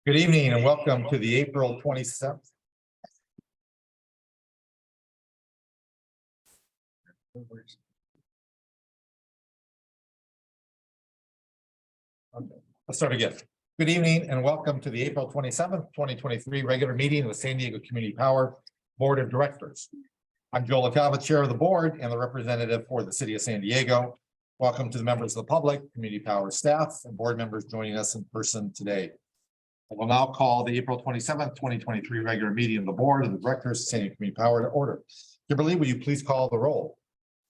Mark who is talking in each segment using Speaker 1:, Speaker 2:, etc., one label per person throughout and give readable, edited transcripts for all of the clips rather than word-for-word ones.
Speaker 1: Good evening and welcome to the April 27th. Okay, let's start again. Good evening and welcome to the April 27th, 2023 regular meeting of the San Diego Community Power Board of Directors. I'm Joel LaCava, Chair of the Board and the representative for the City of San Diego. Welcome to the members of the public, Community Power staff, and board members joining us in person today. I will now call the April 27th, 2023 regular meeting of the Board of the Directors of San Diego Community Power to order. Kimberly, will you please call the roll?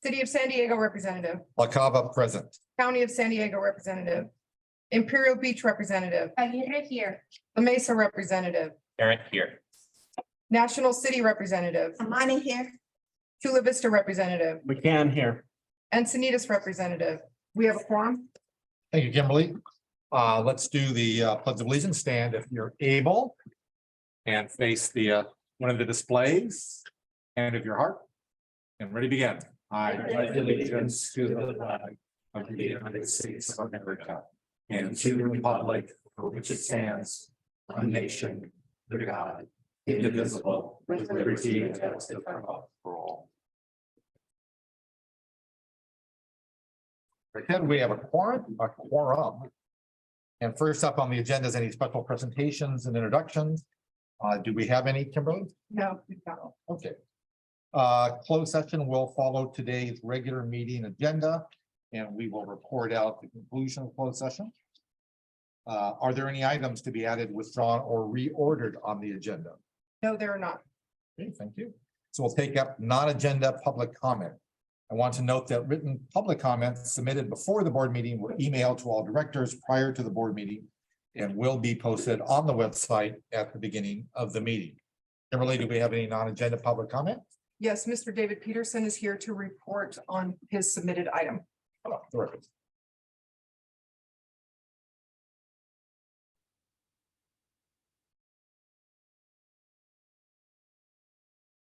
Speaker 2: City of San Diego representative,
Speaker 1: LaCava present.
Speaker 2: County of San Diego representative, Imperial Beach representative,
Speaker 3: Aguirre here.
Speaker 2: La Mesa representative,
Speaker 4: Eric here.
Speaker 2: National City representative,
Speaker 3: Amani here.
Speaker 2: Chula Vista representative,
Speaker 4: McCann here.
Speaker 2: Encinitas representative. We have a quorum.
Speaker 1: Thank you, Kimberly. Let's do the pledge of allegiance. Stand if you're able. And face the one of the displays. And of your heart. And ready to begin. I pledge allegiance to the flag of the United States of America and to the republic for which it stands, one nation, under God, indivisible, with liberty and justice for all. Again, we have a quorum. And first up on the agenda is any special presentations and introductions. Do we have any, Kimberly?
Speaker 2: No, we don't.
Speaker 1: Okay. Closed session will follow today's regular meeting agenda, and we will report out the conclusion of closed session. Are there any items to be added, withdrawn, or reordered on the agenda?
Speaker 2: No, there are not.
Speaker 1: Okay, thank you. So we'll take up non-agenda public comment. I want to note that written public comments submitted before the board meeting were emailed to all directors prior to the board meeting and will be posted on the website at the beginning of the meeting. Kimberly, do we have any non-agenda public comment?
Speaker 2: Yes, Mr. David Peterson is here to report on his submitted item.
Speaker 1: Oh, terrific.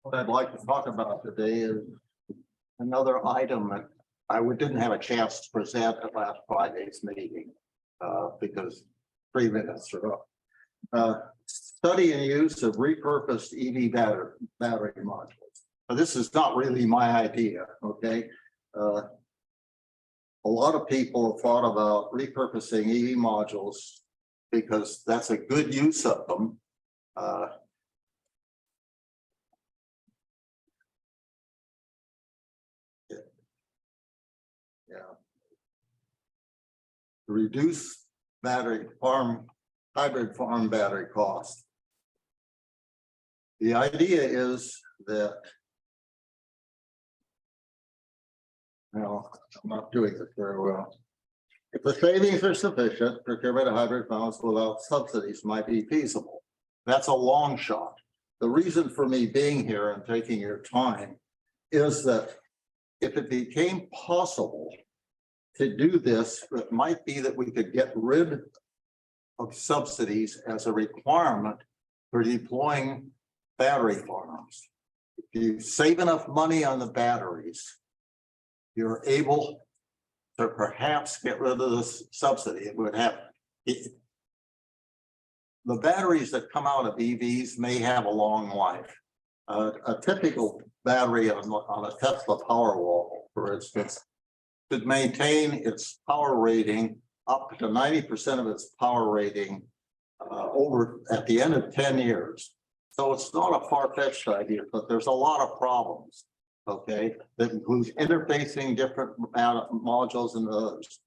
Speaker 5: What I'd like to talk about today is another item that didn't have a chance to present at last Friday's meeting because 3 minutes are up. Study and use of repurposed EV battery modules. Now, this is not really my idea, okay? A lot of people have thought about repurposing EV modules because that's a good use of them. Reduce hybrid farm battery cost. The idea is that, well, I'm not doing this very well. If the savings are sufficient, procurement of hybrid farms without subsidies might be feasible. That's a long shot. The reason for me being here and taking your time is that if it became possible to do this, it might be that we could get rid of subsidies as a requirement for deploying battery farms. If you save enough money on the batteries, you're able to perhaps get rid of this subsidy. It would have the batteries that come out of EVs may have a long life. A typical battery on a Tesla Powerwall, for instance, could maintain its power rating up to 90% of its power rating over at the end of 10 years. So it's not a far-fetched idea, but there's a lot of problems, okay, that includes interfacing different modules and others.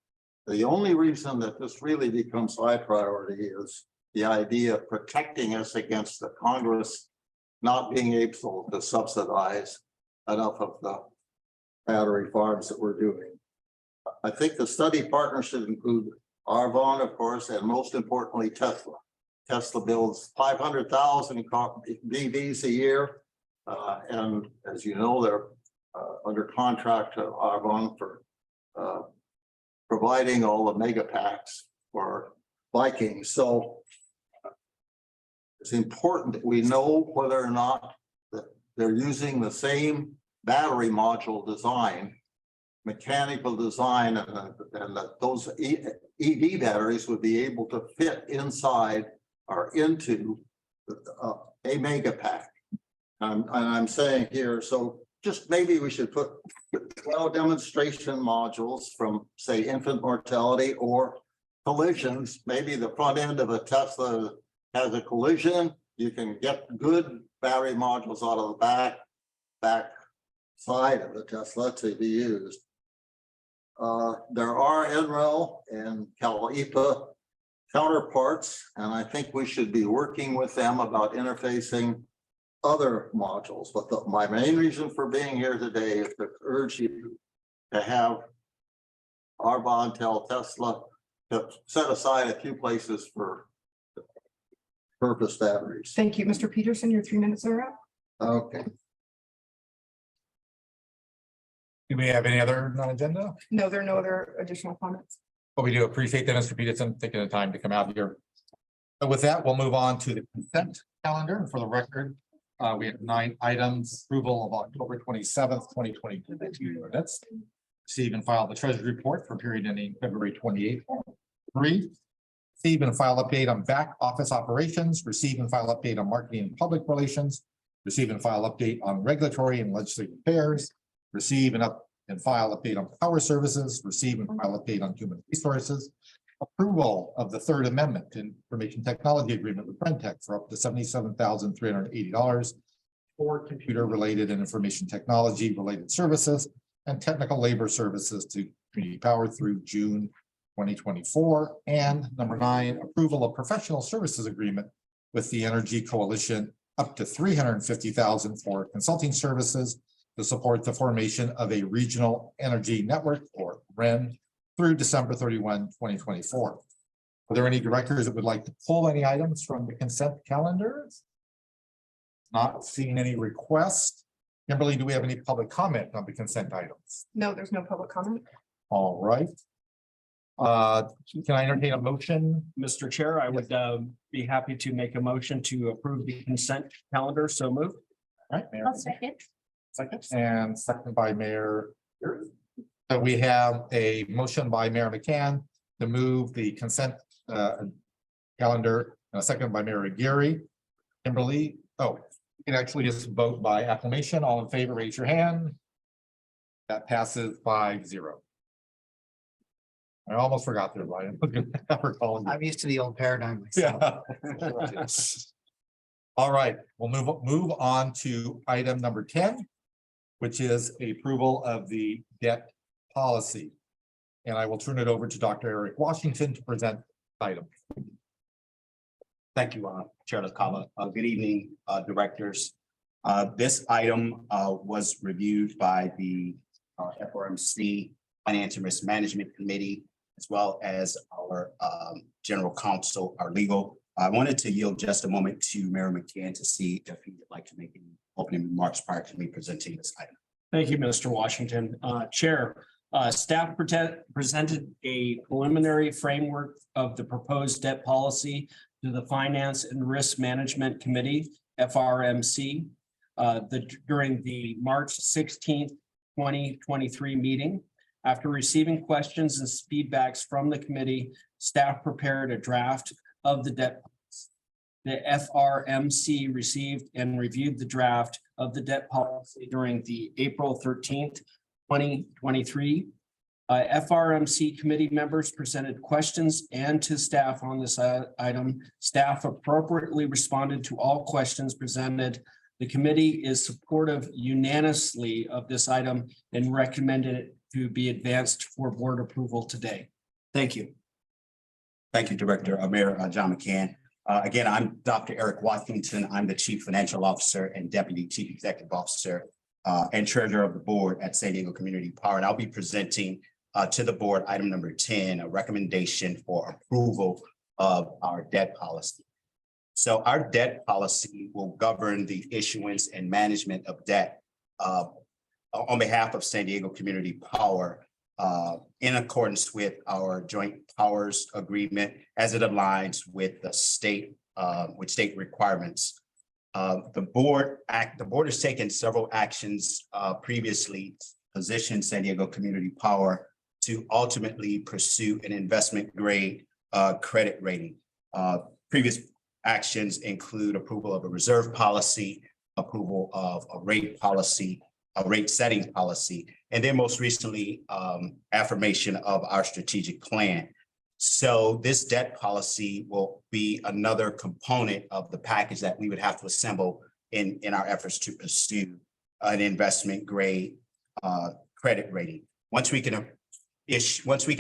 Speaker 5: The only reason that this really becomes high priority is the idea of protecting us against the Congress not being able to subsidize enough of the battery farms that we're doing. I think the study partners should include Argonne, of course, and most importantly, Tesla. Tesla builds 500,000 EVs a year. And as you know, they're under contract to Argonne for providing all the mega packs for Vikings. So it's important that we know whether or not that they're using the same battery module design, mechanical design, and that those EV batteries would be able to fit inside are into a mega pack. And I'm saying here, so just maybe we should put 12 demonstration modules from, say, infant mortality or collisions. Maybe the front end of a Tesla has a collision. You can get good battery modules out of the back side of the Tesla to be used. There are NREL and CalEPA counterparts, and I think we should be working with them about interfacing other modules. But my main reason for being here today is to urge you to have Arbonne tell Tesla to set aside a few places for purpose batteries.
Speaker 2: Thank you, Mr. Peterson. Your 3 minutes are up.
Speaker 5: Okay.
Speaker 1: Do we have any other non-agenda?
Speaker 2: No, there are no other additional comments.
Speaker 1: But we do appreciate that, Mr. Peterson, taking the time to come out here. But with that, we'll move on to the consent calendar. And for the record, we have 9 items. Approval of October 27th, 2022 minutes. Receive and file the treasury report for period ending February 28th. 3. Receive and file update on back office operations. Receive and file update on marketing and public relations. Receive and file update on regulatory and legislative affairs. Receive and file update on power services. Receive and file update on human resources. Approval of the 3rd Amendment to Information Technology Agreement with Brentech for up to $77,380 for computer-related and information technology-related services and technical labor services to Community Power through June 2024. And number 9, approval of professional services agreement with the Energy Coalition up to $350,000 for consulting services to support the formation of a regional energy network, or REN, through December 31, 2024. Are there any directors that would like to pull any items from the consent calendar? Not seeing any requests. Kimberly, do we have any public comment on the consent items?
Speaker 2: No, there's no public comment.
Speaker 1: All right. Can I entertain a motion?
Speaker 3: Mr. Chair, I would be happy to make a motion to approve the consent calendar. So moved.
Speaker 1: All right, Mayor.
Speaker 4: I'll second.
Speaker 1: Second, and second by Mayor. So we have a motion by Mayor McCann to move the consent calendar, and a second by Mayor Aguirre. Kimberly, you can actually just vote by acclamation. All in favor, raise your hand. That passes 5-0. I almost forgot there, Ryan.
Speaker 6: I'm used to the old paradigm myself.
Speaker 1: Yeah. All right, we'll move on to item number 10, which is the approval of the debt policy. And I will turn it over to Dr. Eric Washington to present the item.
Speaker 7: Thank you, Chair LaCava. Good evening, directors. This item was reviewed by the FRMC Finance and Risk Management Committee, as well as our general counsel, our legal. I wanted to yield just a moment to Mayor McCann to see if he would like to make any opening remarks prior to me presenting this item.
Speaker 3: Thank you, Mr. Washington. Chair, staff presented a preliminary framework of the proposed debt policy to the Finance and Risk Management Committee, FRMC, during the March 16th, 2023 meeting. After receiving questions and feedbacks from the committee, staff prepared a draft of the debt policy. The FRMC received and reviewed the draft of the debt policy during the April 13th, 2023. FRMC committee members presented questions and to staff on this item. Staff appropriately responded to all questions presented. The committee is supportive unanimously of this item and recommended it to be advanced for board approval today. Thank you.
Speaker 7: Thank you, Director. Mayor John McCann. Again, I'm Dr. Eric Washington. I'm the Chief Financial Officer and Deputy Chief Executive Officer and Treasurer of the Board at San Diego Community Power. And I'll be presenting to the board item number 10, a recommendation for approval of our debt policy. So our debt policy will govern the issuance and management of debt on behalf of San Diego Community Power in accordance with our joint powers agreement as it aligns with the state requirements. The board has taken several actions previously positioned San Diego Community Power to ultimately pursue an investment grade credit rating. Previous actions include approval of a reserve policy, approval of a rate policy, a rate setting policy, and then most recently, affirmation of our strategic plan. So this debt policy will be another component of the package that we would have to assemble in our efforts to pursue an investment grade credit rating. Once we can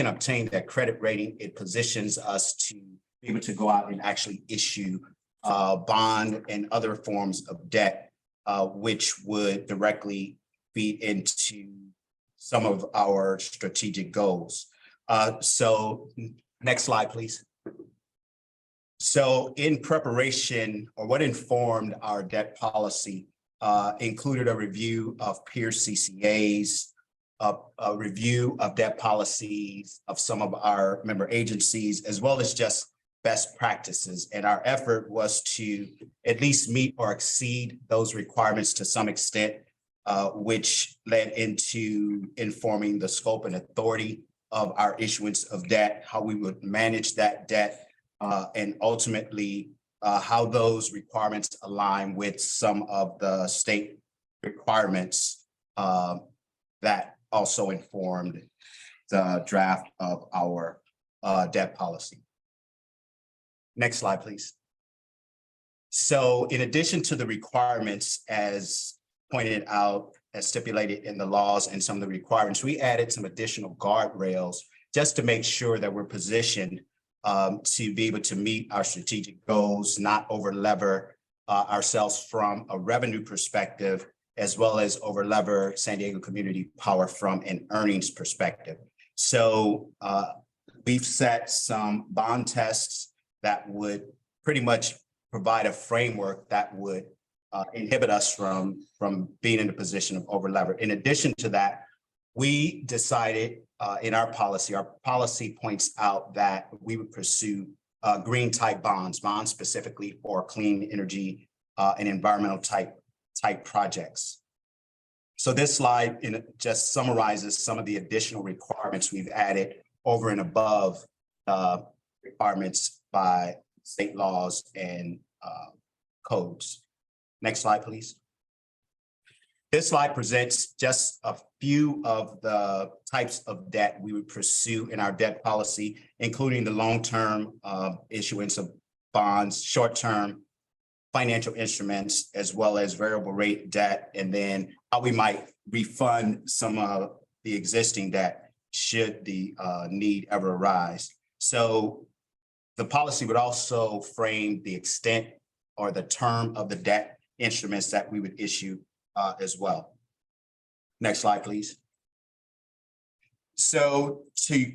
Speaker 7: obtain that credit rating, it positions us to be able to go out and actually issue bond and other forms of debt, which would directly feed into some of our strategic goals. So next slide, please. So in preparation, or what informed our debt policy included a review of peer CCAs, a review of debt policies of some of our member agencies, as well as just best practices. And our effort was to at least meet or exceed those requirements to some extent, which led into informing the scope and authority of our issuance of debt, how we would manage that debt, and ultimately how those requirements align with some of the state requirements that also informed the draft of our debt policy. Next slide, please. So in addition to the requirements as pointed out, as stipulated in the laws and some of the requirements, we added some additional guardrails just to make sure that we're positioned to be able to meet our strategic goals, not over-lever ourselves from a revenue perspective, as well as over-lever San Diego Community Power from an earnings perspective. So we've set some bond tests that would pretty much provide a framework that would inhibit us from being in a position of over-lever. In addition to that, we decided in our policy points out that we would pursue green type bonds specifically for clean energy and environmental type projects. So this slide just summarizes some of the additional requirements we've added over and above requirements by state laws and codes. Next slide, please. This slide presents just a few of the types of debt we would pursue in our debt policy, including the long-term issuance of bonds, short-term financial instruments, as well as variable rate debt, and then how we might refund some of the existing debt should the need ever arise. So the policy would also frame the extent or the term of the debt instruments that we would issue as well. Next slide, please. So to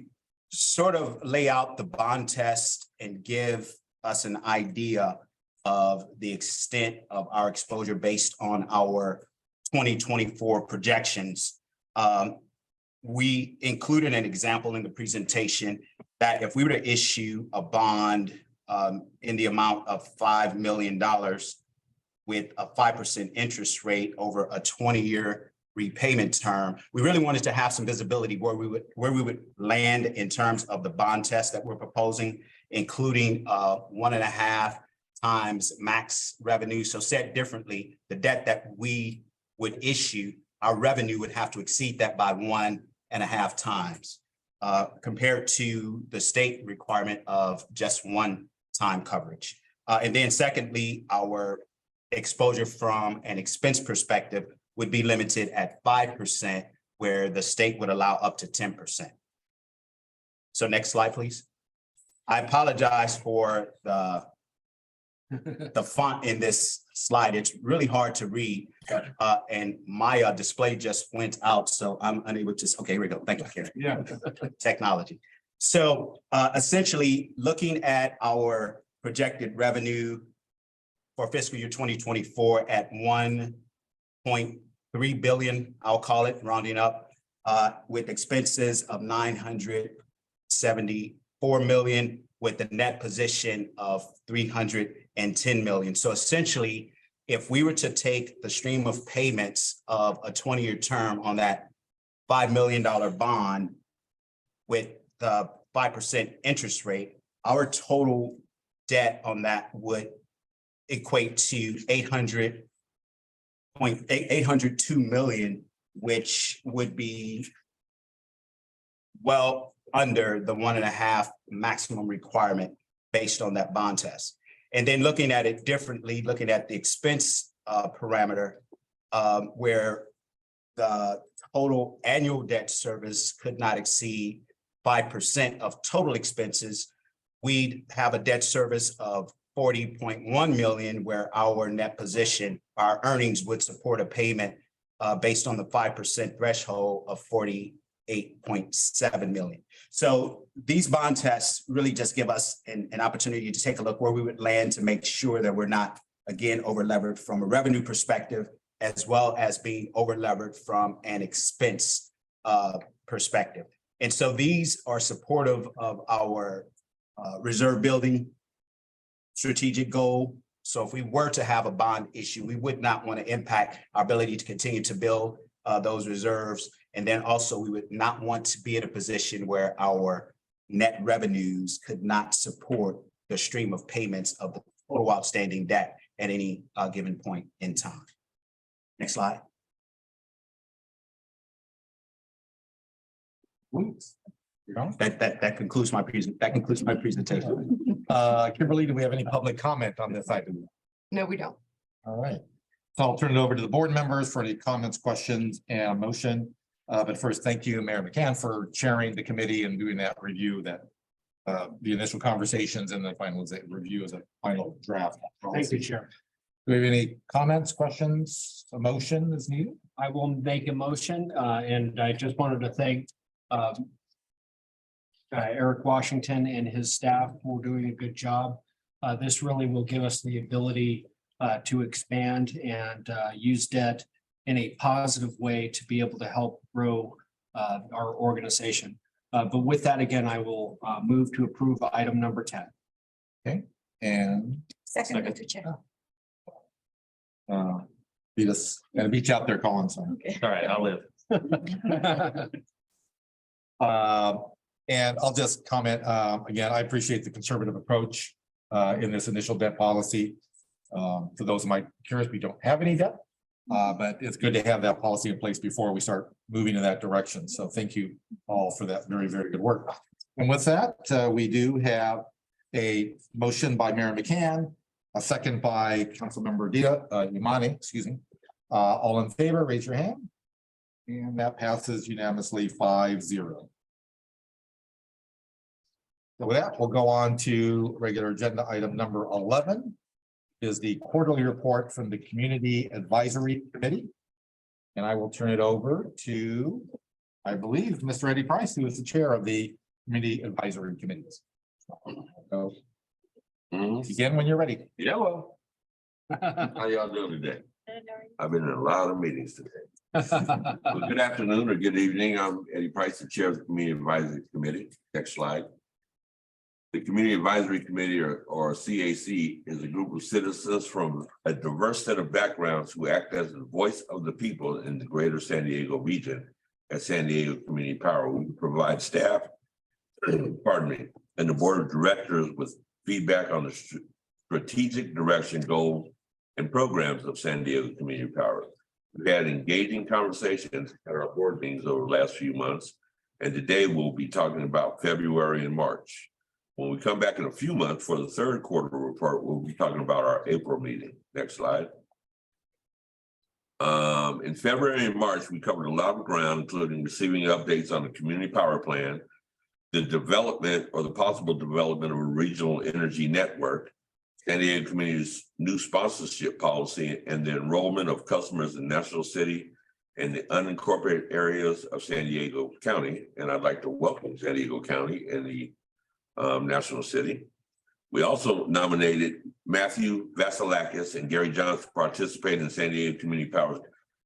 Speaker 7: sort of lay out the bond test and give us an idea of the extent of our exposure based on our 2024 projections, we included an example in the presentation that if we were to issue a bond in the amount of $5 million with a 5% interest rate over a 20-year repayment term, we really wanted to have some visibility where we would land in terms of the bond test that we're proposing, including 1.5 times max revenue. So said differently, the debt that we would issue, our revenue would have to exceed that by 1.5 times compared to the state requirement of just 1 time coverage. And then secondly, our exposure from an expense perspective would be limited at 5%, where the state would allow up to 10%. So next slide, please. I apologize for the font in this slide. It's really hard to read. And my display just went out, so I'm unable to, okay, here we go. Thank you, Karen.
Speaker 1: Yeah.
Speaker 7: Technology. So essentially looking at our projected revenue for fiscal year 2024 at 1.3 billion, I'll call it, rounding up, with expenses of 974 million, with the net position of 310 million. So essentially, if we were to take the stream of payments of a 20-year term on that $5 million bond with the 5% interest rate, our total debt on that would equate to 802 million, which would be well under the 1.5 maximum requirement based on that bond test. And then looking at it differently, looking at the expense parameter, where the total annual debt service could not exceed 5% of total expenses, we'd have a debt service of 40.1 million, where our net position, our earnings would support a payment based on the 5% threshold of 48.7 million. So these bond tests really just give us an opportunity to take a look where we would land to make sure that we're not, again, over levered from a revenue perspective, as well as being over levered from an expense perspective. And so these are supportive of our reserve building strategic goal. So if we were to have a bond issue, we would not want to impact our ability to continue to build those reserves. And then also we would not want to be in a position where our net revenues could not support the stream of payments of the total outstanding debt at any given point in time. Next slide. That concludes my presentation.
Speaker 1: Kimberly, do we have any public comment on this item?
Speaker 2: No, we don't.
Speaker 1: All right. So I'll turn it over to the board members for any comments, questions, and a motion. But first, thank you, Mayor McCann, for chairing the committee and doing that review, that the initial conversations and the final review as a final draft.
Speaker 3: Thank you, Chair.
Speaker 1: Do we have any comments, questions, a motion is needed?
Speaker 3: I will make a motion, and I just wanted to thank Eric Washington and his staff for doing a good job. This really will give us the ability to expand and use debt in a positive way to be able to help grow our organization. But with that, again, I will move to approve item number 10.
Speaker 1: And
Speaker 4: Second, Mr. Chair.
Speaker 1: beat us, gonna beat you out there, Colin. So.
Speaker 4: Okay.
Speaker 3: All right, I'll live.
Speaker 1: And I'll just comment, again, I appreciate the conservative approach in this initial debt policy. For those who might be curious, we don't have any debt, but it's good to have that policy in place before we start moving in that direction. So thank you all for that very, very good work. And with that, we do have a motion by Mayor McCann, a second by Councilmember Imani, excuse me. All in favor, raise your hand. And that passes unanimously 5-0. So with that, we'll go on to regular agenda item number 11 is the quarterly report from the Community Advisory Committee. And I will turn it over to, I believe, Mr. Eddie Price, who is the chair of the Community Advisory Committees. So begin when you're ready.
Speaker 8: Hello, how y'all doing today? I've been in a lot of meetings today. Well, good afternoon or good evening. I'm Eddie Price, the chair of the Community Advisory Committee. Next slide. The Community Advisory Committee, or CAC, is a group of citizens from a diverse set of backgrounds who act as the voice of the people in the greater San Diego region at San Diego Community Power. We provide staff, pardon me, and the board of directors with feedback on the strategic direction, goals, and programs of San Diego Community Power. We've had engaging conversations at our board meetings over the last few months, and today we'll be talking about February and March. When we come back in a few months for the third quarter report, we'll be talking about our April meeting. Next slide. In February and March, we covered a lot of ground, including receiving updates on the community power plan, the development or the possible development of a regional energy network, San Diego Community's new sponsorship policy, and the enrollment of customers in National City and the unincorporated areas of San Diego County. And I'd like to welcome San Diego County and the National City. We also nominated Matthew Vasilakis and Gary Johns to participate in San Diego Community Power's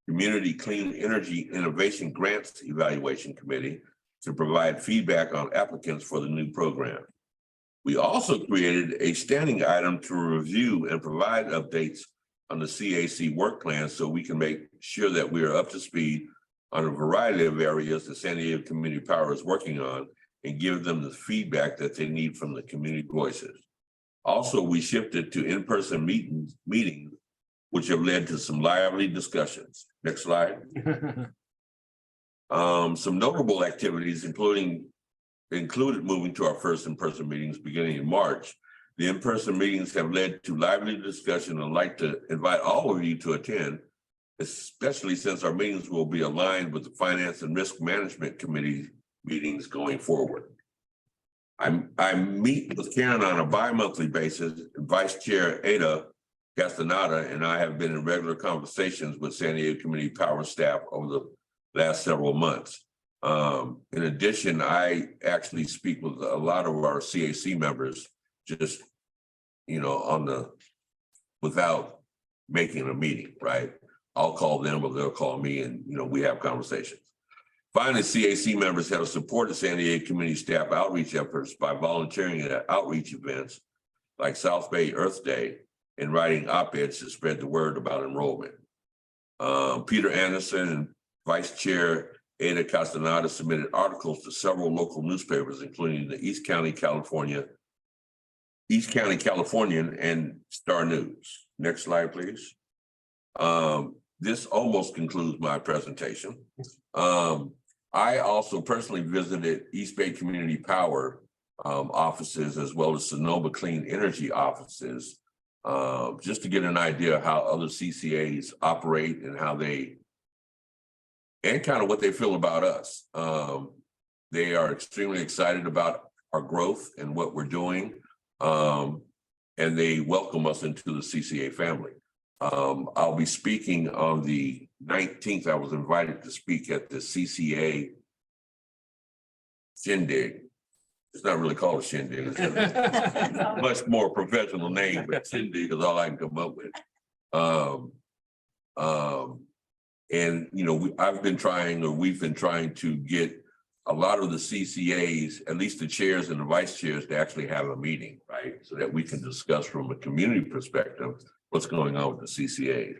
Speaker 8: Community Clean Energy Innovation Grants Evaluation Committee to provide feedback on applicants for the new program. We also created a standing item to review and provide updates on the CAC work plan so we can make sure that we are up to speed on a variety of areas that San Diego Community Power is working on and give them the feedback that they need from the community voices. Also, we shifted to in-person meetings, which have led to some lively discussions. Next slide. Some notable activities, included moving to our first in-person meetings beginning in March. The in-person meetings have led to lively discussion, and I'd like to invite all of you to attend, especially since our meetings will be aligned with the Finance and Risk Management Committee meetings going forward. I meet with Karen on a bi-monthly basis, and Vice Chair Ada Castaneda and I have been in regular conversations with San Diego Community Power staff over the last several months. In addition, I actually speak with a lot of our CAC members, just, without making a meeting, right? I'll call them or they'll call me, and, we have conversations. Finally, CAC members have supported San Diego community staff outreach efforts by volunteering at outreach events like South Bay Earth Day and writing op-eds to spread the word about enrollment. Peter Anderson and Vice Chair Ada Castaneda submitted articles to several local newspapers, including the East County Californian and Star News. Next slide, please. This almost concludes my presentation. I also personally visited East Bay Community Power offices, as well as Sonoma Clean Energy offices, just to get an idea of how other CCAs operate and and kind of what they feel about us. They are extremely excited about our growth and what we're doing, and they welcome us into the CCA family. I'll be speaking on the 19th. I was invited to speak at the CCA Shindig. It's not really called a Shindig. It's a much more professional name, but Shindig is all I can come up with. And we've been trying to get a lot of the CCAs, at least the chairs and the vice chairs, to actually have a meeting, right? So that we can discuss from a community perspective what's going on with the CCA.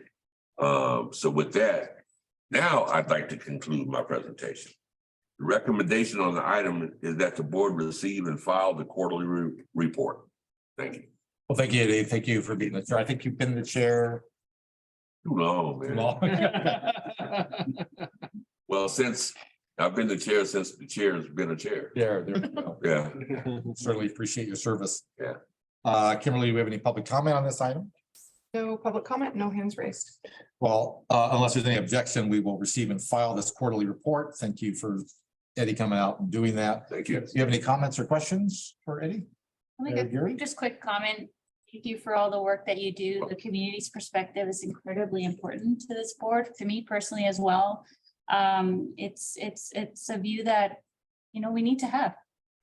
Speaker 8: So with that, now I'd like to conclude my presentation. The recommendation on the item is that the board receive and file the quarterly report. Thank you.
Speaker 1: Well, thank you, Dave. Thank you for being the chair. I think you've been the chair
Speaker 8: Too long,
Speaker 1: too
Speaker 8: man.
Speaker 1: long.
Speaker 8: Well, since I've been the chair since the chair has been a chair.
Speaker 1: There you go.
Speaker 8: Yeah.
Speaker 1: Certainly appreciate your service.
Speaker 8: Yeah.
Speaker 1: Kimberly, do we have any public comment on this item?
Speaker 2: No public comment, no hands raised.
Speaker 1: Well, unless there's any objection, we will receive and file this quarterly report. Thank you for Eddie coming out and doing that.
Speaker 8: Thank you.
Speaker 1: Do you have any comments or questions for Eddie? Gary?
Speaker 4: Just quick comment. Thank you for all the work that you do. The community's perspective is incredibly important to this board, to me personally as well. It's a view that, we need to have.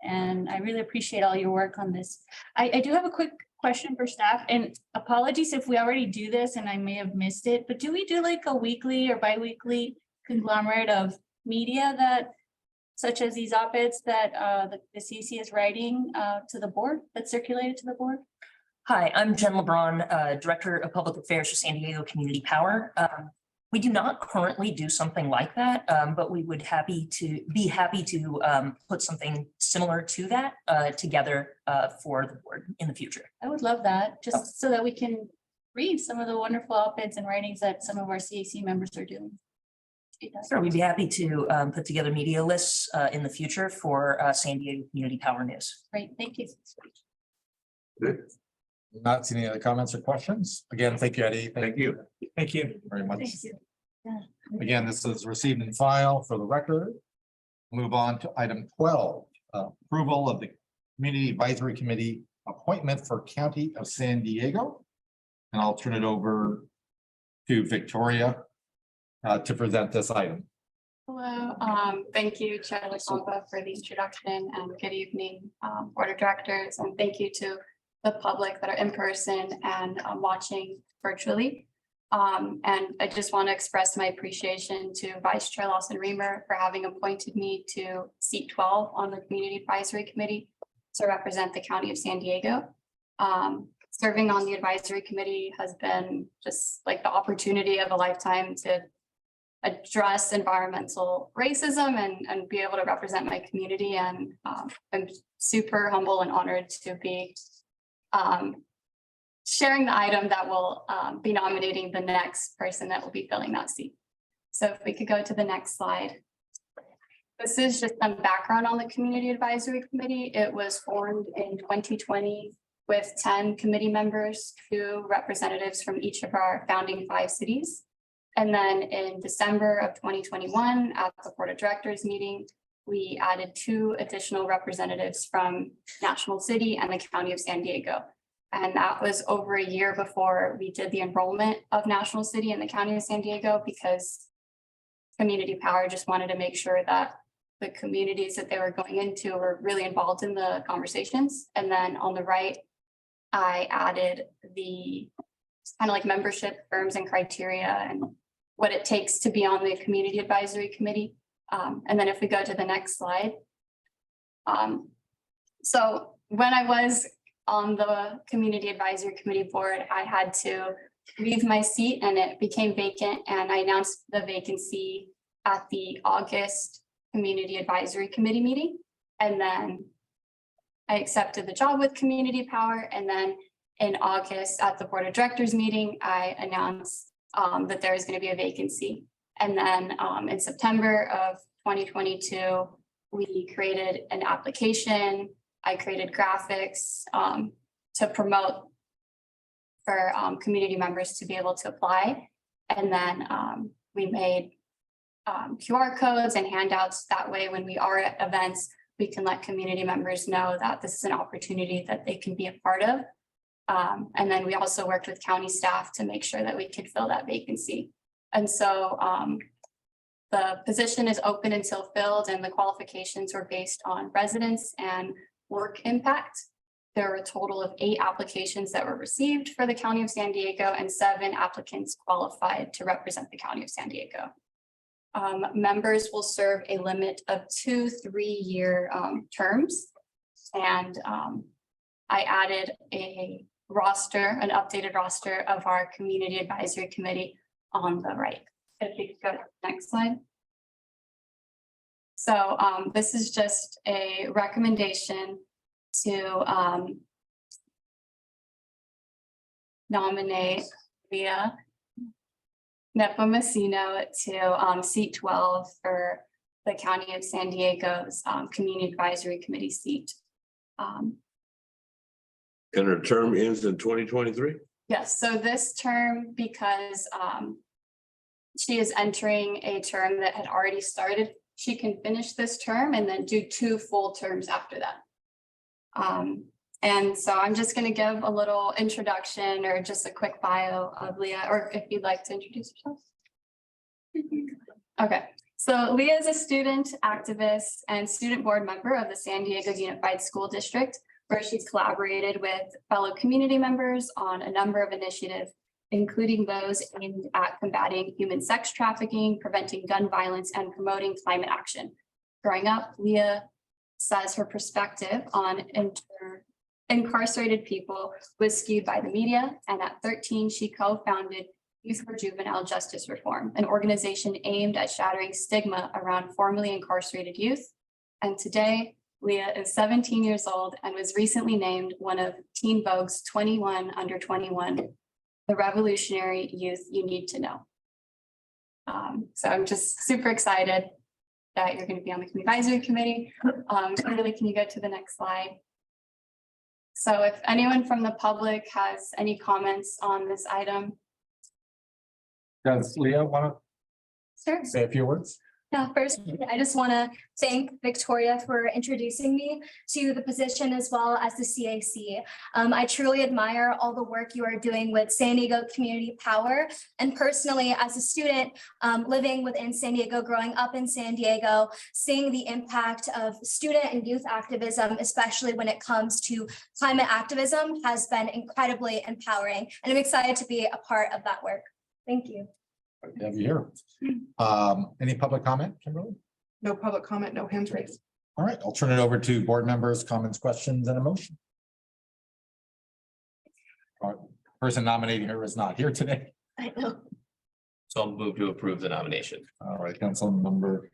Speaker 4: And I really appreciate all your work on this. I do have a quick question for staff, and apologies if we already do this and I may have missed it, but do we do like a weekly or bi-weekly conglomerate of media that, such as these op-eds that the CC is writing to the board, that's circulated to the board?
Speaker 9: Hi, I'm Jen LeBron, Director of Public Affairs for San Diego Community Power. We do not currently do something like that, but we would be happy to put something similar to that together for the board in the future.
Speaker 4: I would love that, just so that we can read some of the wonderful op-eds and writings that some of our CAC members are doing.
Speaker 9: Sure, we'd be happy to put together media lists in the future for San Diego Community Power News.
Speaker 4: Great, thank you.
Speaker 1: Not seeing any other comments or questions? Again, thank you, Eddie.
Speaker 8: Thank you.
Speaker 1: Thank you very much.
Speaker 4: Thank you.
Speaker 1: Again, this is received and file for the record. Move on to item 12, approval of the Community Advisory Committee appointment for County of San Diego. And I'll turn it over to Victoria to present this item.
Speaker 10: Hello, thank you, Chair LaCompa, for the introduction, and good evening, Board of Directors, and thank you to the public that are in person and watching virtually. And I just want to express my appreciation to Vice Chair Lawson Reamer for having appointed me to seat 12 on the Community Advisory Committee to represent the County of San Diego. Serving on the advisory committee has been just like the opportunity of a lifetime to address environmental racism and be able to represent my community. And I'm super humble and honored to be sharing the item that will be nominating the next person that will be filling that seat. So if we could go to the next slide. This is just some background on the Community Advisory Committee. It was formed in 2020 with 10 committee members, 2 representatives from each of our founding 5 cities. And then in December of 2021, at the Board of Directors meeting, we added 2 additional representatives from National City and the County of San Diego. And that was over a year before we did the enrollment of National City and the County of San Diego, because Community Power just wanted to make sure that the communities that they were going into were really involved in the conversations. And then on the right, I added the kind of like membership terms and criteria and what it takes to be on the Community Advisory Committee. And then if we go to the next slide. So when I was on the Community Advisory Committee board, I had to leave my seat and it became vacant, and I announced the vacancy at the August Community Advisory Committee meeting. And then I accepted the job with Community Power. And then in August at the Board of Directors meeting, I announced that there was going to be a vacancy. And then in September of 2022, we created an application. I created graphics to promote for community members to be able to apply. And then we made QR codes and handouts. That way, when we are at events, we can let community members know that this is an opportunity that they can be a part of. And then we also worked with county staff to make sure that we could fill that vacancy. And so the position is open until filled, and the qualifications were based on residence and work impact. There were a total of 8 applications that were received for the County of San Diego, and 7 applicants qualified to represent the County of San Diego. Members will serve a limit of 2 3-year terms. And I added a roster, an updated roster of our Community Advisory Committee on the right. If you could go to the next slide. So this is just a recommendation to nominate Leah Nepomuceno to seat 12 for the County of San Diego's Community Advisory Committee seat.
Speaker 8: And her term ends in 2023?
Speaker 10: Yes, so this term, because she is entering a term that had already started, she can finish this term and then do 2 full terms after that. And so I'm just going to give a little introduction or just a quick bio of Leah, or if you'd like to introduce yourself. Okay, so Leah is a student activist and student board member of the San Diego Unified School District, where she's collaborated with fellow community members on a number of initiatives, including those aimed at combating human sex trafficking, preventing gun violence, and promoting climate action. Growing up, Leah says her perspective on incarcerated people was skewed by the media, and at 13, she co-founded Youth for Juvenile Justice Reform, an organization aimed at shattering stigma around formerly incarcerated youth. And today, Leah is 17 years old and was recently named one of Teen Vogue's 21 under 21, the revolutionary youth you need to know. So I'm just super excited that you're going to be on the Community Advisory Committee. Kimberly, can you go to the next slide? So if anyone from the public has any comments on this item.
Speaker 1: Does Leah want
Speaker 11: Sure.
Speaker 1: to say a few words?
Speaker 11: Yeah, first, I just want to thank Victoria for introducing me to the position as well as the CAC. I truly admire all the work you are doing with San Diego Community Power. And personally, as a student living within San Diego, growing up in San Diego, seeing the impact of student and youth activism, especially when it comes to climate activism, has been incredibly empowering. And I'm excited to be a part of that work. Thank you.
Speaker 1: Good to have you here. Any public comment, Kimberly?
Speaker 2: No public comment, no hands raised.
Speaker 1: All right, I'll turn it over to board members, comments, questions, and a motion. Our person nominating her is not here today.
Speaker 11: I know.
Speaker 12: So I'll move to approve the nomination.
Speaker 1: All right, council member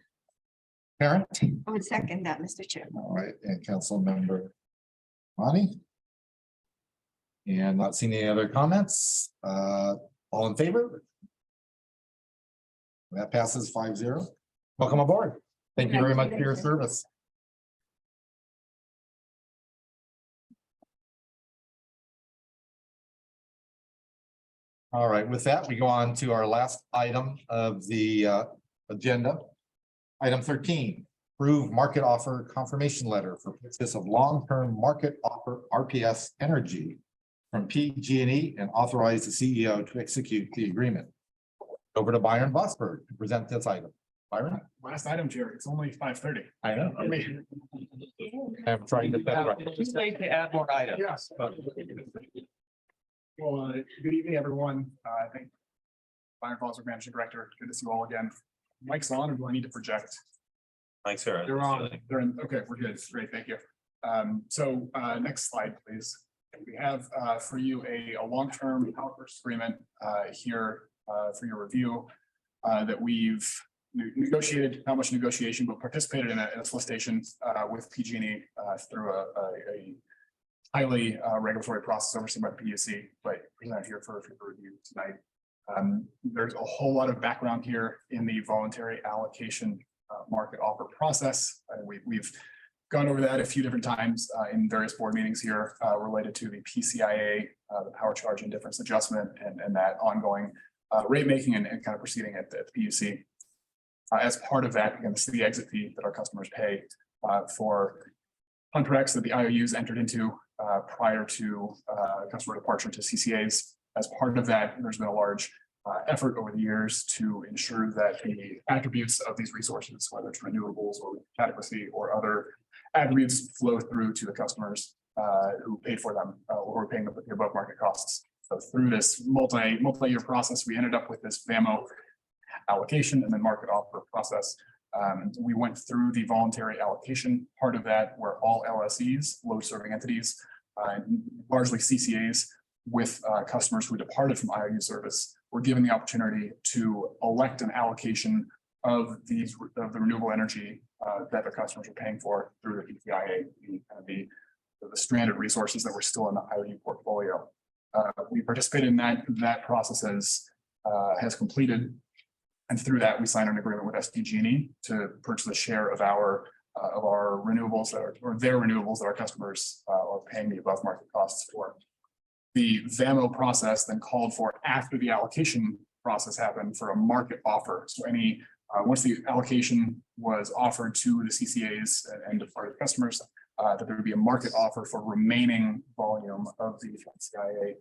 Speaker 1: Parent.
Speaker 2: I would second that, Mr. Chair.
Speaker 1: All right, and council member Lonnie. And not seeing any other comments, all in favor? That passes 5-0. Welcome aboard. Thank you very much for your service. All right, with that, we go on to our last item of the agenda. Item 13, approve market offer confirmation letter for purchase of long-term market offer RPS Energy from PG&E and authorize the CEO to execute the agreement. Over to Byron Vosberg to present this item. Byron?
Speaker 13: Last item, Jerry. It's only 5:30.
Speaker 1: I know.
Speaker 13: I mean,
Speaker 1: I'm trying to.
Speaker 3: Too late to add more items.
Speaker 13: yes. Well, good evening, everyone. I think Byron Foster, Managing Director. Good to see you all again. Mike's on, or do I need to project?
Speaker 12: Thanks, sir.
Speaker 13: They're on. They're in. Okay, we're good. Great, thank you. So next slide, please. We have for you a long-term power purchase agreement here for your review that we've negotiated, not much negotiation, but participated in a solicitation with PG&E through a highly regulatory process overseen by the PUC, but presented here for review tonight. There's a whole lot of background here in the voluntary allocation market offer process. We've gone over that a few different times in various board meetings here related to the PCIA, the power charge indifference adjustment, and that ongoing rate making and kind of proceeding at the PUC. As part of that, again, this is the exit fee that our customers pay for contracts that the IOUs entered into prior to customer departure to CCAs. As part of that, there's been a large effort over the years to ensure that the attributes of these resources, whether it's renewables or adequacy or other attributes, flow through to the customers who paid for them or paying the above market costs. So through this multi-year process, we ended up with this VAMO allocation and then market offer process. We went through the voluntary allocation part of that, where all LSEs, load serving entities, largely CCAs with customers who departed from IOU service, were given the opportunity to elect an allocation of the renewable energy that the customers are paying for through the PCIA, the stranded resources that were still in the IOU portfolio. We participated in that process has completed. And through that, we signed an agreement with SDG&E to purchase a share of our renewables or their renewables that our customers are paying the above market costs for. The VAMO process then called for, after the allocation process happened, for a market offer. So once the allocation was offered to the CCAs and departed customers, that there would be a market offer for remaining volume of the CIA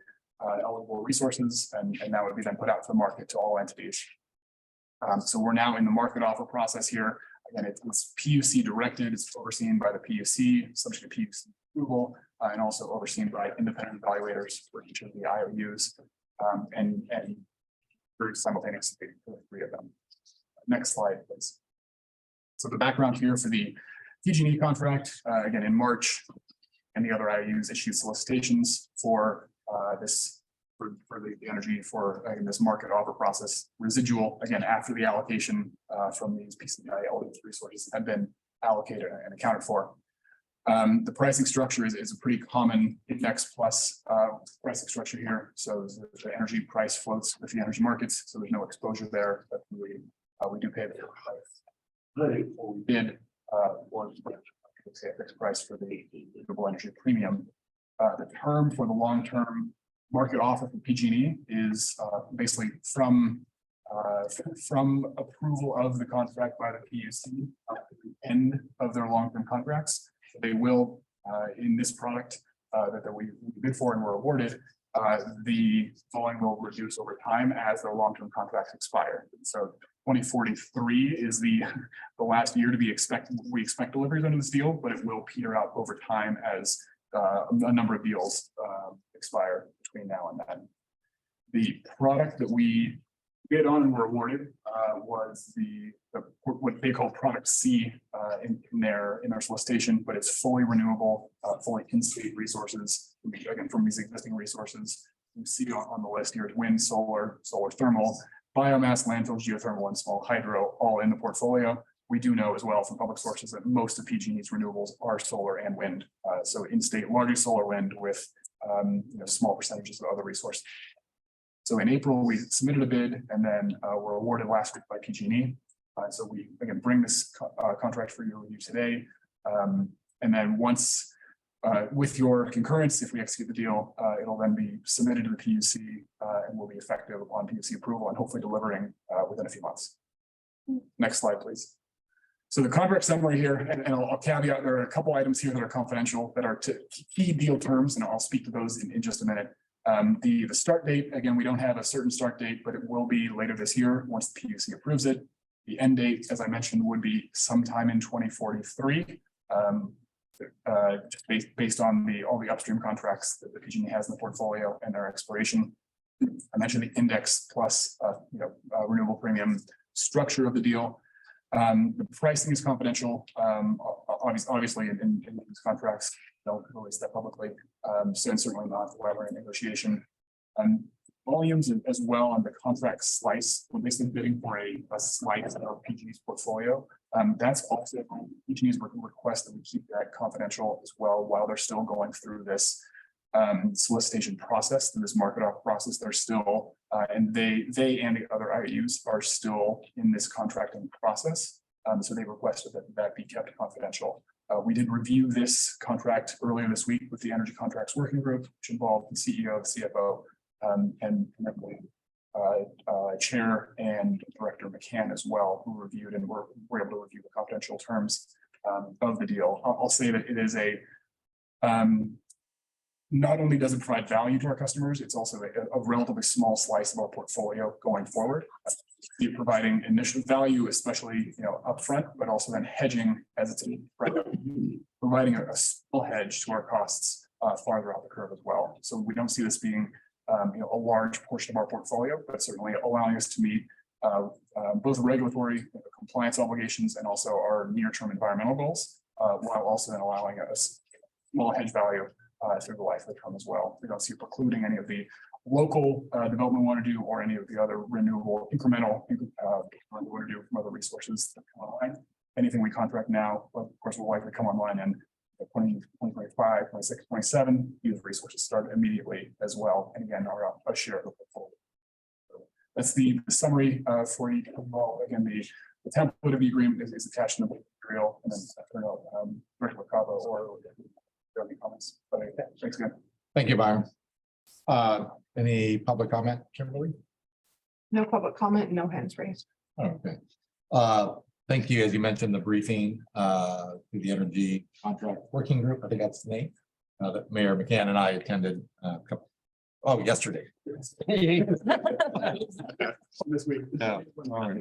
Speaker 13: eligible resources, and that would be then put out to the market to all entities. So we're now in the market offer process here. Again, it's PUC directed, it's overseen by the PUC, subject to PUC approval, and also overseen by independent evaluators for each of the IOUs, and very simultaneously for the three of them. Next slide, please. So the background here for the PG&E contract, again, in March, and the other IOUs issued solicitations for the energy for this market offer process. Residual, again, after the allocation from these PCI eligible resources had been allocated and accounted for. The pricing structure is a pretty common index plus pricing structure here. So the energy price floats with the energy markets, so there's no exposure there, but we do pay the what we did was say a fixed price for the renewable energy premium. The term for the long-term market offer from PG&E is basically from approval of the contract by the PUC up to the end of their long-term contracts. They will, in this product that we bid for and were awarded, the volume will reduce over time as their long-term contracts expire. So 2043 is the last year to be expected. We expect deliveries under this deal, but it will peter out over time as a number of deals expire between now and then. The product that we bid on and were awarded was what they call product C in their solicitation, but it's fully renewable, fully in-state resources, again, from these existing resources. You see on the list here is wind, solar thermal, biomass, landfills, geothermal, and small hydro, all in the portfolio. We do know as well from public sources that most of PG&E's renewables are solar and wind. So in-state, largely solar wind with small percentages of other resources. So in April, we submitted a bid and then were awarded last week by PG&E. So we again bring this contract for your review today. And then once with your concurrence, if we execute the deal, it'll then be submitted to the PUC and will be effective upon PUC approval and hopefully delivering within a few months. Next slide, please. So the contract summary here, and I'll caveat, there are a couple items here that are confidential that are key deal terms, and I'll speak to those in just a minute. The start date, again, we don't have a certain start date, but it will be later this year once the PUC approves it. The end date, as I mentioned, would be sometime in 2043. Just based on all the upstream contracts that the PG&E has in the portfolio and their expiration. I mentioned the index plus renewable premium structure of the deal. The pricing is confidential. Obviously in these contracts, don't release that publicly. So and certainly not however in negotiation. Volumes as well on the contract slice. We're basically bidding for a slice of PG&E's portfolio. That's also PG&E's request that we keep that confidential as well while they're still going through this solicitation process, through this market off process. They're still and they and the other IUs are still in this contracting process. So they requested that be kept confidential. We did review this contract earlier this week with the Energy Contracts Working Group, which involved the CEO, the CFO, and Chair and Director McCann as well, who reviewed and were able to review the confidential terms of the deal. I'll say that it is not only does it provide value to our customers, it's also a relatively small slice of our portfolio going forward. Providing initial value, especially upfront, but also then hedging as it's providing a small hedge to our costs farther out the curve as well. So we don't see this being a large portion of our portfolio, but certainly allowing us to meet both regulatory compliance obligations and also our near-term environmental goals, while also then allowing us small hedge value through the life of the term as well. We don't see precluding any of the local development we want to do or any of the other renewable incremental we want to do from other resources that come online. Anything we contract now, of course, will likely come online in 2025, 26, 27. These resources start immediately as well. And again, are a share of the portfolio. So that's the summary for each. Again, the template of the agreement is attached in the material, and then I turn out Director LaCava or any comments. But thanks again.
Speaker 1: Thank you, Byron. Any public comment, Kimberly?
Speaker 2: No public comment, no hands raised.
Speaker 1: Okay. Thank you. As you mentioned, the briefing to the Energy Contract Working Group, I think that's the name, that Mayor McCann and I attended yesterday.
Speaker 13: This week.
Speaker 1: Yeah. All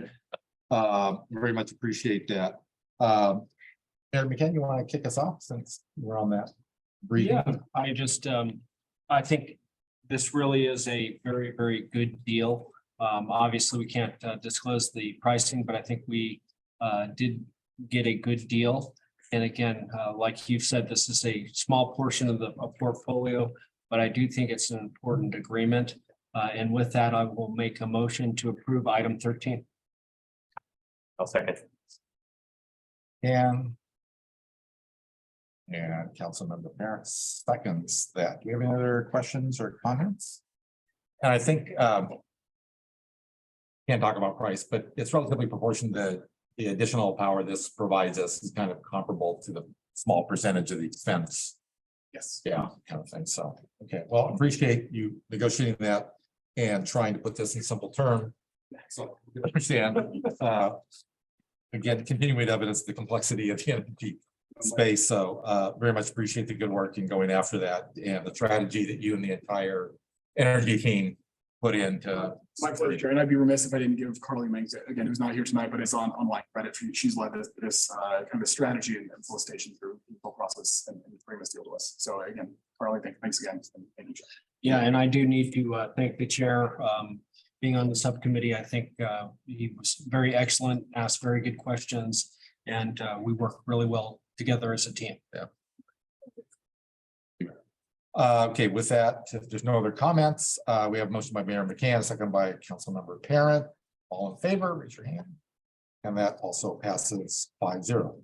Speaker 1: right. Very much appreciate that. Mayor McCann, you want to kick us off since we're on that briefing?
Speaker 3: Yeah, I think this really is a very, very good deal. Obviously, we can't disclose the pricing, but I think we did get a good deal. And again, like you've said, this is a small portion of the portfolio, but I do think it's an important agreement. And with that, I will make a motion to approve item 13.
Speaker 12: I'll second.
Speaker 1: And Councilmember Parents seconds that. Do you have any other questions or comments? And I think can't talk about price, but it's relatively proportioned to the additional power this provides us is kind of comparable to the small percentage of the expense.
Speaker 13: Yes.
Speaker 1: Yeah, kind of thing. So, okay, well, appreciate you negotiating that and trying to put this in simple term. So you understand, again, continuing evidence the complexity of the energy space. So very much appreciate the good work in going after that and the strategy that you and the entire energy team put into.
Speaker 13: My pleasure, and I'd be remiss if I didn't give Carly Mengs, again, who's not here tonight, but is online credit. She's led this kind of strategy and solicitation through the whole process and bring this deal to us. So again, Carly, thanks again. Thank you.
Speaker 3: Yeah, and I do need to thank the chair. Being on the subcommittee, I think he was very excellent, asked very good questions, and we work really well together as a team.
Speaker 1: Yeah. Okay, with that, if there's no other comments, we have a motion by Mayor McCann, second by Councilmember Parent. All in favor, raise your hand. And that also passes 5-0.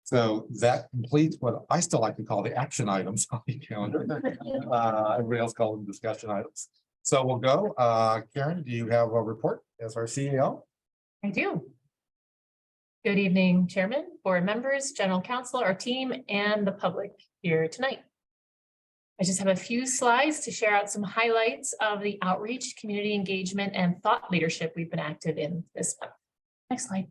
Speaker 1: So that completes what I still like to call the action items on the calendar. Everybody else call them discussion items. So we'll go. Karen, do you have a report as our CEO?
Speaker 14: I do. Good evening, Chairman, board members, general counsel, our team, and the public here tonight. I just have a few slides to share out some highlights of the outreach, community engagement, and thought leadership we've been active in this month. Next slide.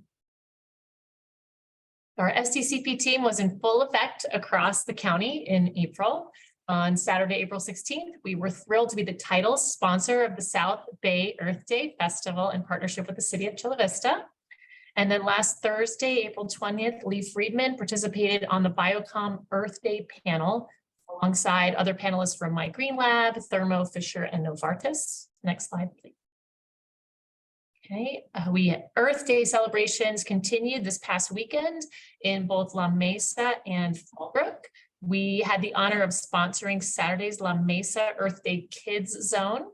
Speaker 14: Our SDCP team was in full effect across the county in April. On Saturday, April 16th, we were thrilled to be the title sponsor of the South Bay Earth Day Festival in partnership with the city of Chula Vista. And then last Thursday, April 20th, Lee Friedman participated on the Biocom Earth Day panel alongside other panelists from My Green Lab, Thermo Fisher, and Novartis. Next slide, please. Okay, Earth Day celebrations continued this past weekend in both La Mesa and Fallbrook. We had the honor of sponsoring Saturday's La Mesa Earth Day Kids Zone.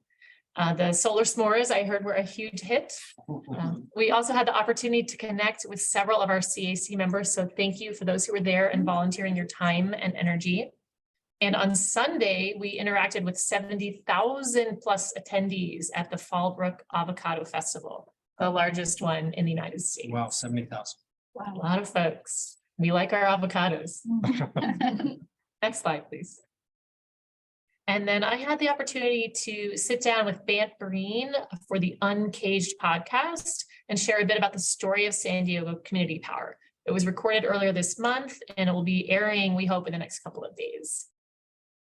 Speaker 14: The solar s'mores I heard were a huge hit. We also had the opportunity to connect with several of our CAC members. So thank you for those who were there and volunteering your time and energy. And on Sunday, we interacted with 70,000 plus attendees at the Fallbrook Avocado Festival, the largest one in the United States.
Speaker 3: Wow, 70,000.
Speaker 14: Wow, a lot of folks. We like our avocados. Next slide, please. And then I had the opportunity to sit down with Bant Breen for the Uncaged podcast and share a bit about the story of San Diego Community Power. It was recorded earlier this month and it will be airing, we hope, in the next couple of days.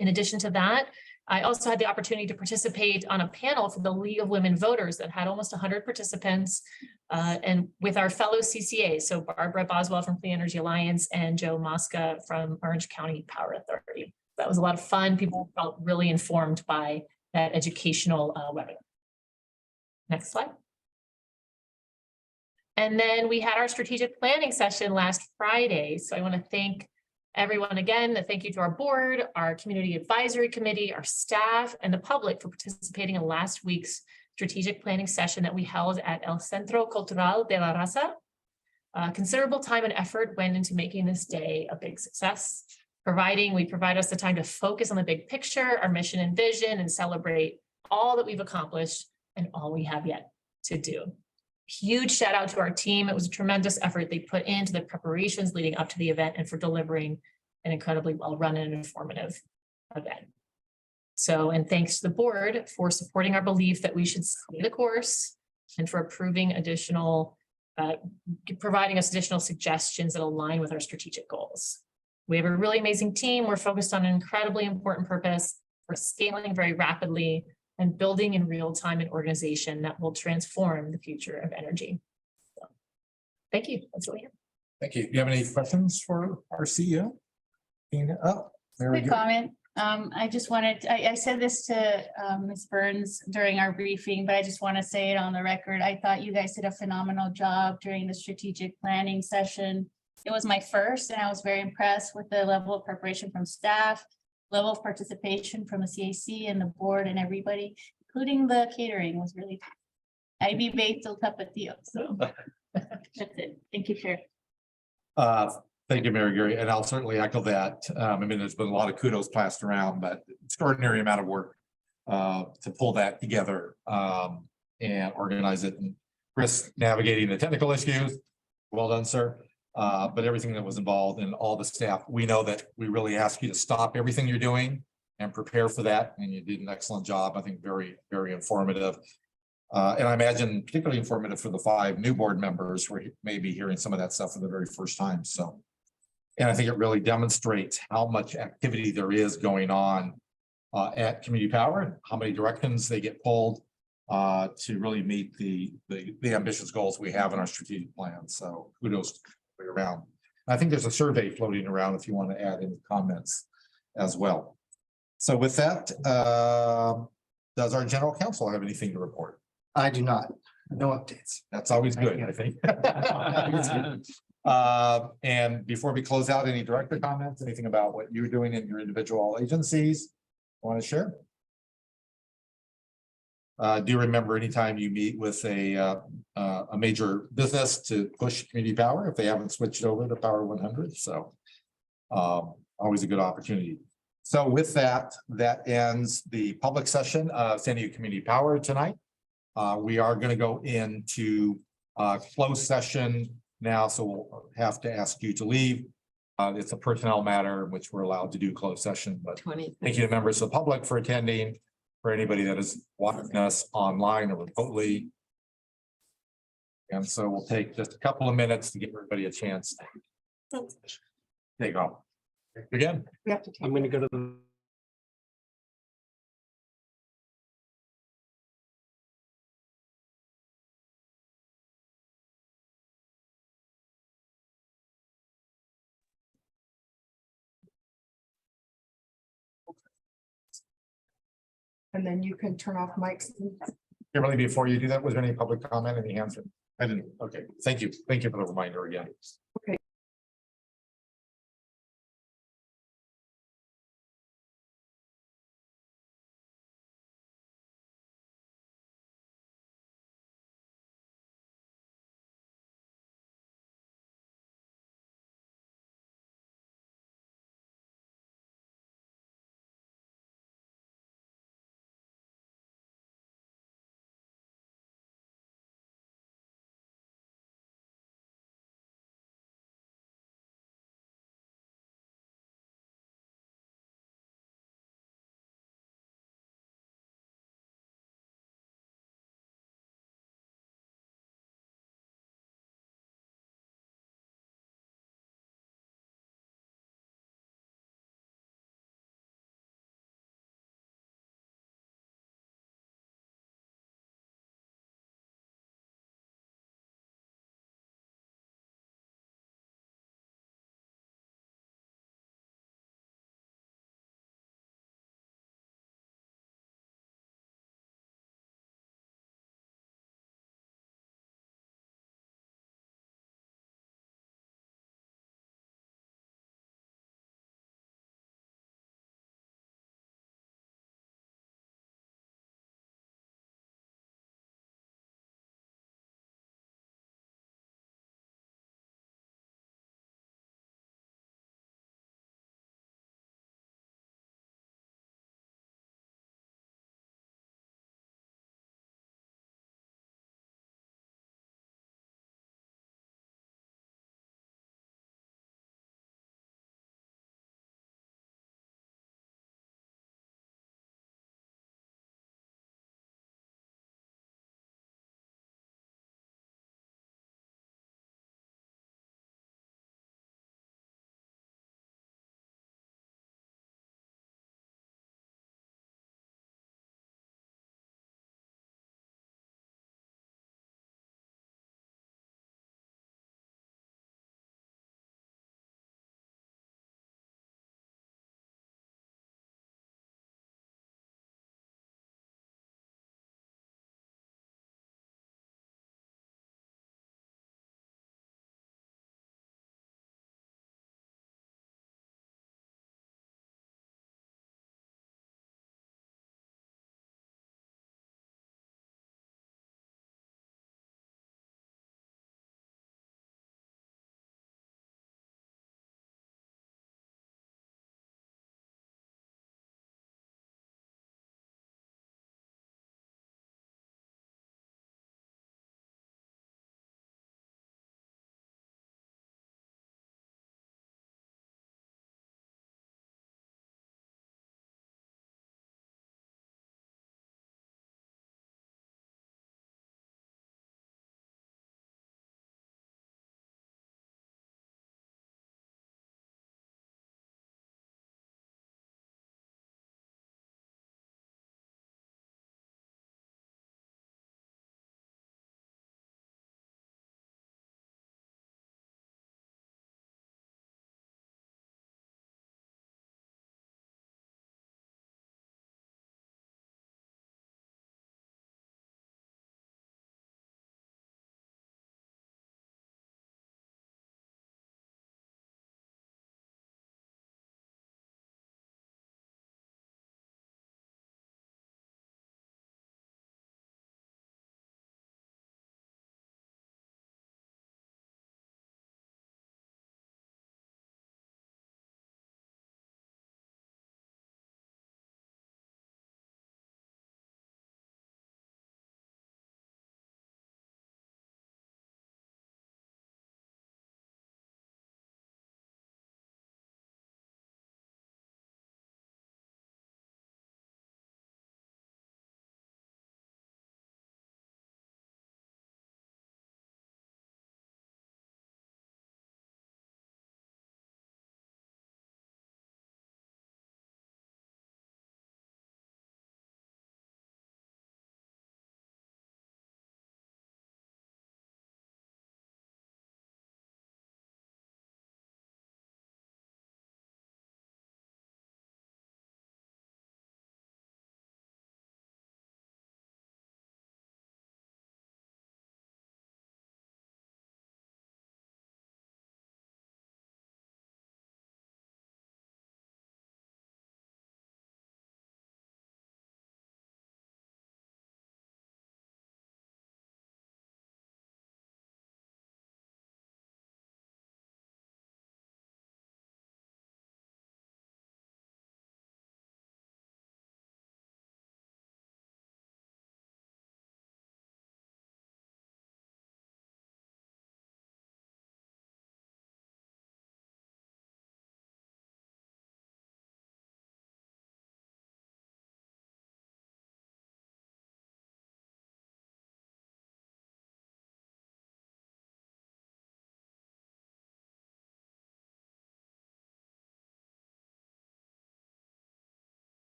Speaker 14: In addition to that, I also had the opportunity to participate on a panel for the League of Women Voters that had almost 100 participants and with our fellow CCA. So Barbara Boswell from Clean Energy Alliance and Joe Mosca from Orange County Power Authority. That was a lot of fun. People felt really informed by that educational webinar. Next slide. And then we had our strategic planning session last Friday. So I want to thank everyone again. Thank you to our board, our community advisory committee, our staff, and the public for participating in last week's strategic planning session that we held at El Centro Cultural de la Raza. Considerable time and effort went into making this day a big success. We provide us the time to focus on the big picture, our mission and vision, and celebrate all that we've accomplished and all we have yet to do. Huge shout out to our team. It was a tremendous effort they put into the preparations leading up to the event and for delivering an incredibly well-run and informative event. So, and thanks to the board for supporting our belief that we should stay the course and for approving additional, providing us additional suggestions that align with our strategic goals. We have a really amazing team. We're focused on an incredibly important purpose. We're scaling very rapidly and building in real time an organization that will transform the future of energy. So, thank you. That's all I have.
Speaker 1: Thank you. Do you have any questions for our CEO? Very
Speaker 4: Quick
Speaker 1: good.
Speaker 4: comment. I just wanted, I said this to Ms. Burns during our briefing, but I just want to say it on the record. I thought you guys did a phenomenal job during the strategic planning session. It was my first, and I was very impressed with the level of preparation from staff, level of participation from the CAC and the board and everybody, including the catering was really, IB baked el tapatio. So that's it. Thank you, Chair.
Speaker 1: Thank you, Mary Gary, and I'll certainly echo that. I mean, there's been a lot of kudos passed around, but extraordinary amount of work to pull that together and organize it. And Chris navigating the technical issues, well done, sir. But everything that was involved and all the staff, we know that we really ask you to stop everything you're doing and prepare for that. And you did an excellent job. I think very, very informative. And I imagine particularly informative for the 5 new board members who may be hearing some of that stuff for the very first time. So, and I think it really demonstrates how much activity there is going on at Community Power and how many directions they get pulled to really meet the ambitious goals we have in our strategic plan. So kudos around. I think there's a survey floating around if you want to add any comments as well. So with that, does our general counsel have anything to report?
Speaker 6: I do not. No updates.
Speaker 1: That's always good, I think. And before we close out, any director comments, anything about what you're doing in your individual agencies want to share? Do remember anytime you meet with a major business to push community power if they haven't switched over to Power 100. So always a good opportunity. So with that, that ends the public session of San Diego Community Power tonight. We are going to go into closed session now, so we'll have to ask you to leave. It's a personnel matter, which we're allowed to do closed session, but thank you to members of the public for attending. For anybody that is watching us online or remotely. And so we'll take just a couple of minutes to give everybody a chance. Take off. Again.
Speaker 2: We have to take.
Speaker 3: I'm gonna go to the.
Speaker 2: And then you can turn off mics.
Speaker 1: Kimberly, before you do that, was there any public comment? Any hands? I didn't. Okay, thank you. Thank you for the reminder again.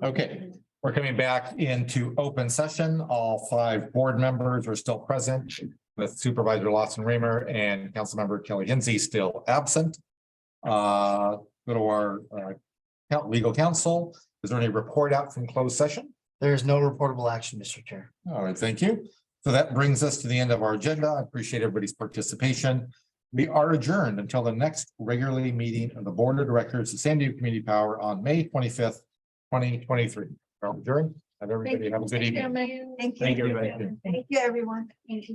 Speaker 1: Okay, we're coming back into open session. All 5 board members are still present, with Supervisor Lawson Reamer and Councilmember Kelly Hinsey still absent. Go to our legal counsel. Is there any report out from closed session?
Speaker 6: There is no reportable action, Mr. Chair.
Speaker 1: All right, thank you. So that brings us to the end of our agenda. I appreciate everybody's participation. We are adjourned until the next regularly meeting of the Board of Directors of San Diego Community Power on May 25th, 2023. We're adjourned. Have everybody have a good evening.
Speaker 2: Thank you.
Speaker 3: Thank you, everybody.
Speaker 2: Thank you, everyone. Thank you.